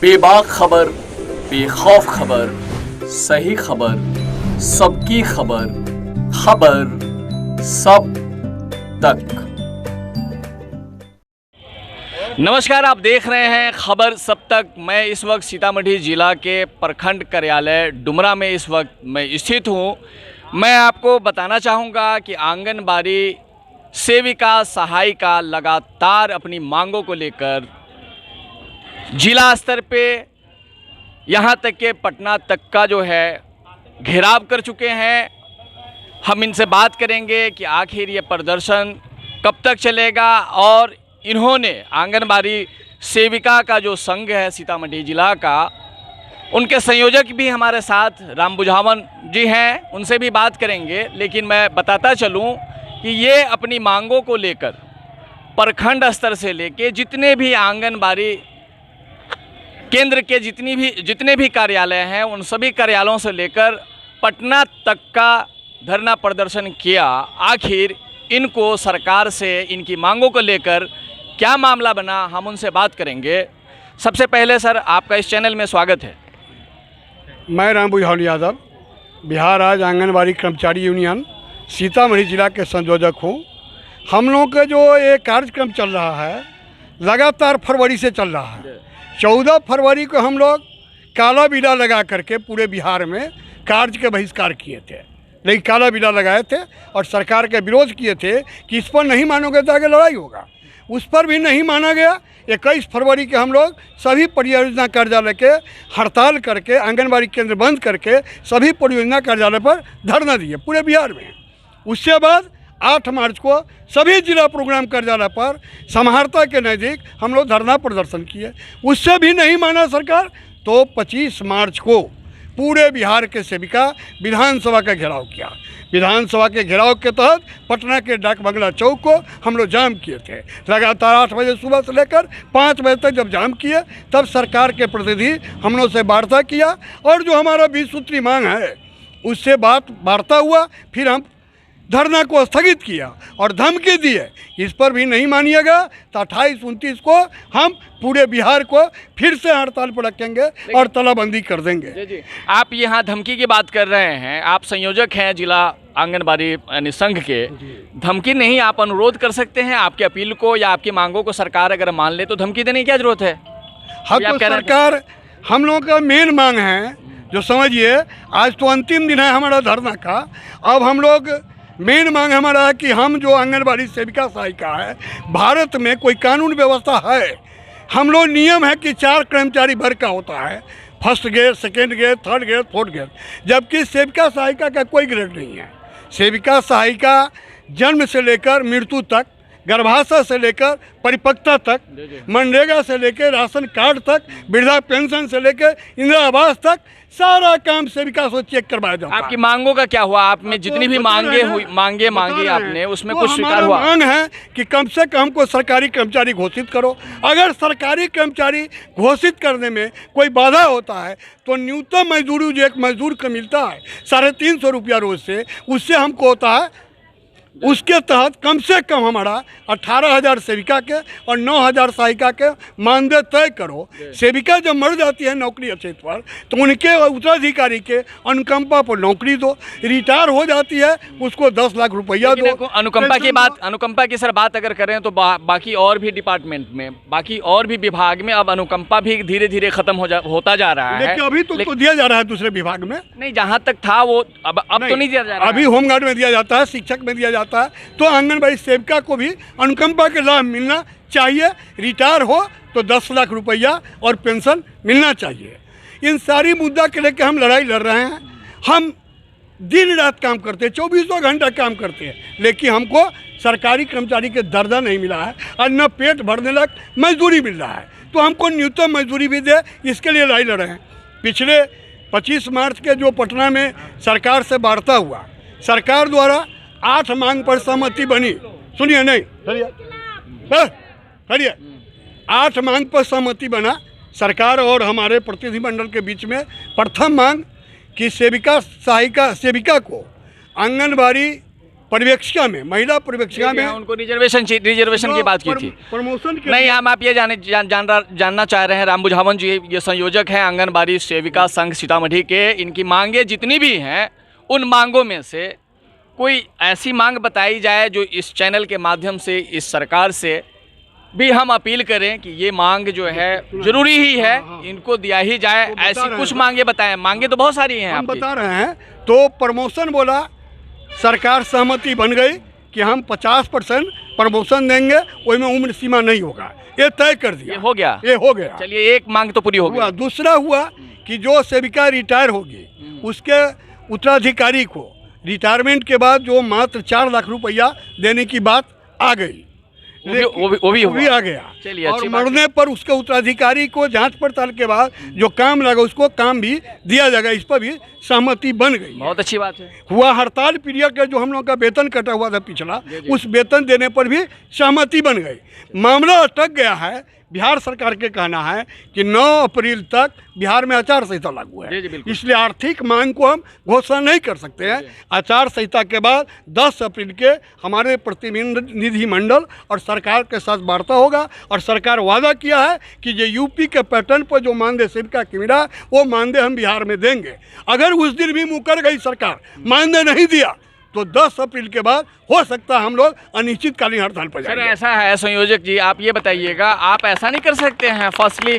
बेबाक खबर, बेखौफ खबर, सही खबर, सबकी खबर, खबर सब तक। नमस्कार, आप देख रहे हैं खबर सब तक। मैं इस वक्त सीतामढ़ी जिला के प्रखंड कार्यालय डुमरा में इस वक्त मैं स्थित हूँ। मैं आपको बताना चाहूँगा कि आंगनबाड़ी सेविका सहायिका लगातार अपनी मांगों को लेकर जिला स्तर पे यहाँ तक के पटना तक का जो है घेराव कर चुके हैं। हम इनसे बात करेंगे कि आखिर ये प्रदर्शन कब तक चलेगा, और इन्होंने आंगनबाड़ी सेविका का जो संघ है सीतामढ़ी जिला का, उनके संयोजक भी हमारे साथ राम बुझावन जी हैं, उनसे भी बात करेंगे। लेकिन मैं बताता चलूं कि ये अपनी मांगों को लेकर प्रखंड स्तर से लेके जितने भी आंगनबाड़ी केंद्र के जितने भी कार्यालय हैं, उन सभी कार्यालयों से लेकर पटना तक का धरना प्रदर्शन किया। आखिर इनको सरकार से इनकी मांगों को लेकर क्या मामला बना, हम उनसे बात करेंगे। सबसे पहले सर, आपका इस चैनल में स्वागत है। मैं राम बुझावन यादव, बिहार राज्य आंगनबाड़ी कर्मचारी यूनियन सीतामढ़ी जिला के संयोजक हूँ। हम लोगों का जो ये कार्यक्रम चल रहा है लगातार फरवरी से चल रहा है। 14 फरवरी को हम लोग काला बिला लगा करके पूरे बिहार में कार्य के बहिष्कार किए थे, लेकिन काला बिला लगाए थे और सरकार के विरोध किए थे कि इस पर नहीं मानोगे तो आगे लड़ाई होगा। उस पर भी नहीं माना गया। 21 फरवरी के हम लोग सभी परियोजना कार्यालय के हड़ताल करके, आंगनबाड़ी केंद्र बंद करके सभी परियोजना कार्यालय पर धरना दिए पूरे बिहार में। उसके बाद 8 मार्च को सभी जिला प्रोग्राम कार्यालय पर समाहर्ता के नज़दीक हम लोग धरना प्रदर्शन किए। उससे भी नहीं माना सरकार, तो 25 मार्च को पूरे बिहार के सेविका विधानसभा का घेराव किया। विधानसभा के घेराव के तहत पटना के डाक बंगला चौक को हम लोग जाम किए थे। लगातार 8 बजे सुबह से लेकर 5 बजे तक जब जाम किए, तब सरकार के प्रतिनिधि हम लोग से वार्ता किया और जो हमारा 20 सूत्री मांग है उससे वार्ता हुआ। फिर हम धरना को स्थगित किया और धमकी दिए, इस पर भी नहीं मानिएगा तो 28-29 को हम पूरे बिहार को फिर से हड़ताल पर रखेंगे और तालाबंदी कर देंगे। जी। आप यहाँ धमकी की बात कर रहे हैं, आप संयोजक हैं जिला आंगनबाड़ी यानी संघ के। धमकी नहीं, आप अनुरोध कर सकते हैं आपकी अपील को या आपकी मांगों को सरकार अगर मान ले तो धमकी देने की क्या जरूरत है? हाँ, तो सरकार हम लोगों का मेन मांग है, जो समझिए आज तो अंतिम दिन है हमारा धरना का। अब हम लोग मेन मांग हमारा है कि हम जो आंगनबाड़ी सेविका सहायिका है, भारत में कोई कानून व्यवस्था है। हम लोग नियम है कि 4 कर्मचारी वर्ग का होता है, first grade, second grade, third grade, fourth grade, जबकि सेविका सहायिका का कोई ग्रेड नहीं है। सेविका सहायिका जन्म से लेकर मृत्यु तक, गर्भाशय से लेकर परिपक्वता तक, मनरेगा से लेकर राशन कार्ड तक, वृद्धा पेंशन से लेकर इंदिरा आवास तक, सारा काम सेविका से चेक करवाया जाता है। आपकी मांगों का क्या हुआ? आपने जितनी भी मांगे आपने, उसमें कुछ स्वीकार हुआ? मांग है कि कम से कम को सरकारी कर्मचारी घोषित करो। अगर सरकारी कर्मचारी घोषित करने में कोई बाधा होता है तो न्यूनतम मजदूरी जो एक मजदूर को मिलता है 350 रुपया रोज से, उससे हमको होता है, उसके तहत कम से कम हमारा 18,000 सेविका के और 9,000 सहायिका के मानदेय तय करो। सेविका जब मर जाती है नौकरी अवशेष पर तो उनके उत्तराधिकारी के अनुकंपा पर नौकरी दो। रिटायर हो जाती है उसको 10 लाख रुपया दो। अनुकंपा की सर बात अगर करें तो बाकी और भी डिपार्टमेंट में, बाकी और भी विभाग में अब अनुकंपा भी धीरे धीरे खत्म होता जा रहा है। लेकिन अभी तो दिया जा रहा है दूसरे विभाग में। नहीं, जहाँ तक था वो अब तो नहीं दिया जा रहा है। अभी होमगार्ड में दिया जाता है, शिक्षक में दिया जाता है। तो आंगनबाड़ी सेविका को भी अनुकंपा के लाभ मिलना चाहिए। रिटायर हो तो 10 लाख रुपया और पेंशन मिलना चाहिए। इन सारी मुद्दा के लेकर हम लड़ाई लड़ रहे हैं। हम दिन रात काम करते हैं, 24 घंटा काम करते हैं, लेकिन हमको सरकारी कर्मचारी के दर्जा नहीं मिला है और न पेट भरने लायक मजदूरी मिल रहा है। तो हमको न्यूनतम मजदूरी भी दे, इसके लिए लड़ाई लड़ रहे हैं। पिछले 25 मार्च के जो पटना में सरकार से वार्ता हुआ, सरकार द्वारा 8 मांग पर सहमति बनी। सुनिए, नहीं खड़िए, 8 मांग पर सहमति बना सरकार और हमारे प्रतिनिधिमंडल के बीच में। प्रथम मांग कि सेविका को आंगनबाड़ी पर्यवेक्षिका में, महिला पर्यवेक्षिका में उनको रिजर्वेशन की बात की थी। प्रमोशन के नहीं, हम आप ये जानना चाह रहे हैं, राम बुझावन जी ये संयोजक हैं आंगनबाड़ी सेविका संघ सीतामढ़ी के। इनकी मांगे जितनी भी हैं, उन मांगों में से कोई ऐसी मांग बताई जाए जो इस चैनल के माध्यम से इस सरकार से भी हम अपील करें कि ये मांग जो है जरूरी ही है, इनको दिया ही जाए। ऐसी कुछ मांगे बताएं। मांगे तो बहुत सारी हैं, हम आपकी। बता रहे हैं। तो प्रमोशन बोला, सरकार सहमति बन गई कि हम 50% प्रमोशन देंगे, उसमें उम्र सीमा नहीं होगा, ये तय कर दिया। ये हो गया, ये हो गया। चलिए, एक मांग तो पूरी हो गई। दूसरा हुआ कि जो सेविका रिटायर होगी उसके उत्तराधिकारी को रिटायरमेंट के बाद जो मात्र 4 लाख रुपया देने की बात आ गई, वो भी आ गया। चलिए, और मरने पर उसके उत्तराधिकारी को जांच पड़ताल के बाद जो काम लगा उसको काम भी दिया जाएगा, इस पर भी सहमति बन गई। बहुत अच्छी बात है। हुआ हड़ताल पीरियड का जो हम लोग का वेतन कटा हुआ था पिछला, उस वेतन देने पर भी सहमति बन गई। मामला अटक गया है। बिहार सरकार के कहना है कि 9 अप्रैल तक बिहार में आचार संहिता लागू है, इसलिए आर्थिक मांग को हम घोषणा नहीं कर सकते हैं। आचार संहिता के बाद 10 अप्रैल के हमारे प्रतिनिधि मंडल और सरकार के साथ वार्ता होगा, और सरकार वादा किया है कि जो यूपी के पैटर्न पर जो मानदेय सेविका की मिला, वो मानदेय हम बिहार में देंगे। अगर उस दिन भी मुकर गई सरकार, मानदेय नहीं दिया, तो 10 अप्रैल के बाद हो सकता है हम लोग अनिश्चितकालीन हड़ताल पर जाएंगे। सर, ऐसा है संयोजक जी, आप ये बताइएगा, आप ऐसा नहीं कर सकते हैं फर्स्टली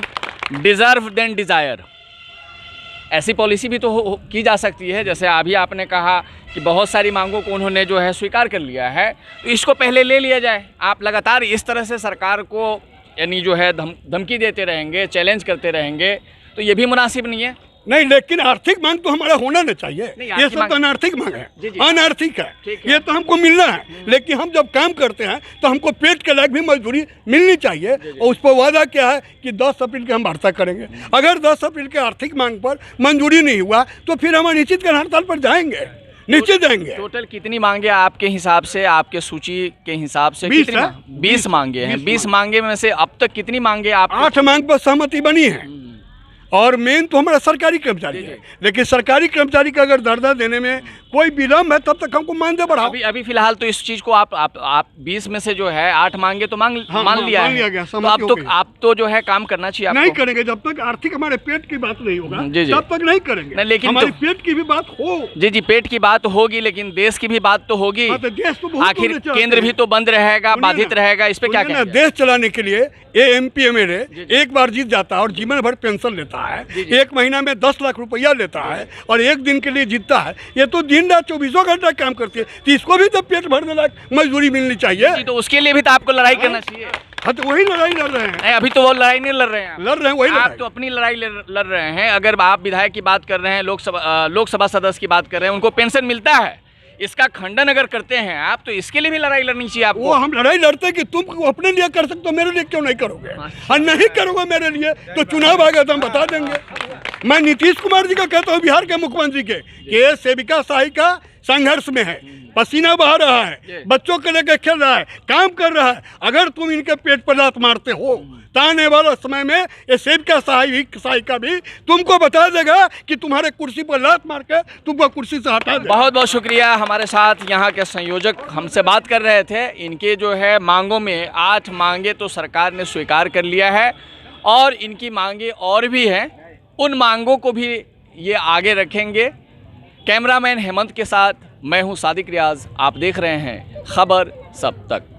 डिजर्व देन डिज़ायर, ऐसी पॉलिसी भी तो की जा सकती है। जैसे अभी आपने कहा कि बहुत सारी मांगों को उन्होंने जो है स्वीकार कर लिया है, तो इसको पहले ले लिया जाए। आप लगातार इस तरह से सरकार को यानी जो है धमकी देते रहेंगे, चैलेंज करते रहेंगे, तो ये भी मुनासिब नहीं है। नहीं, लेकिन आर्थिक मांग तो हमारा होना नहीं चाहिए। ये सब तो अनार्थिक मांग है, अनार्थिक है, ये तो हमको मिलना है। लेकिन हम जब काम करते हैं तो हमको पेट के लायक भी मजदूरी मिलनी चाहिए, और उस पर वादा क्या है कि 10 अप्रैल के हम वार्ता करेंगे। अगर 10 अप्रैल के आर्थिक मांग पर मंजूरी नहीं हुआ तो फिर हम अनिश्चितकालीन हड़ताल पर जाएंगे, नीचे जाएंगे। टोटल कितनी मांगे आपके हिसाब से, आपके सूची के हिसाब से? 20 मांगे हैं। 20 मांगे में से अब तक कितनी मांगे? आप 8 मांग पर सहमति बनी है, और मेन तो हमारा सरकारी कर्मचारी है। लेकिन सरकारी कर्मचारी का अगर दर्जा देने में कोई विलम्ब है, तब तक हमको मानदेय बढ़ाओ। अभी फिलहाल तो इस चीज को आप 20 में से जो है 8 मांगे तो मान लिया है। तो आप तो जो है काम करना चाहिए। नहीं करेंगे जब तक आर्थिक हमारे पेट की बात नहीं होगा, तब तक नहीं करेंगे। लेकिन हमारी पेट की भी बात हो। जी, पेट की बात होगी, लेकिन देश की भी बात तो होगी। आखिर केंद्र भी तो बंद रहेगा, बाधित रहेगा, इस पे क्या कहना? देश चलाने के लिए MP MLA एक बार जीत जाता है और जीवन भर पेंशन लेता है, 1 महीना में 10 लाख रुपया लेता है, और 1 दिन के लिए जीतता है। ये तो दिन रात 24 घंटा काम करती है, तो इसको भी तो पेट भरने लायक मजदूरी मिलनी चाहिए। तो उसके लिए भी तो आपको लड़ाई करना चाहिए। हाँ, तो वही लड़ाई लड़ रहे हैं। नहीं, अभी तो वो लड़ाई नहीं लड़ रहे हैं। वही आप तो अपनी लड़ाई लड़ रहे हैं। अगर आप विधायक की बात कर रहे हैं, लोकसभा सदस्य की बात कर रहे हैं, उनको पेंशन मिलता है, इसका खंडन अगर करते हैं आप, तो इसके लिए भी लड़ाई लड़नी चाहिए आपको। वो हम लड़ाई लड़ते हैं कि तुम अपने लिए कर सकते हो, मेरे लिए क्यों नहीं करोगे? और नहीं करोगे मेरे लिए तो चुनाव आएगा तो हम बता देंगे। मैं नीतीश कुमार जी का कहता हूँ, बिहार के मुख्यमंत्री के, कि ये सेविका सहायिका संघर्ष में है, पसीना बहा रहा है, बच्चों को लेकर खेल रहा है, काम कर रहा है। अगर तुम इनके पेट पर लात मारते हो तो आने वाला समय में ये सेविका सहायिका भी तुमको बता देगा कि तुम्हारे कुर्सी पर लात मार के तुमको कुर्सी से हटा दे। बहुत बहुत शुक्रिया। हमारे साथ यहाँ के संयोजक हमसे बात कर रहे थे। इनके जो है मांगों में 8 मांगे तो सरकार ने स्वीकार कर लिया है, और इनकी मांगे और भी हैं। उन मांगों को भी ये आगे रखेंगे। कैमरामैन हेमंत के साथ मैं हूँ सादिक रियाज। आप देख रहे हैं खबर सब तक।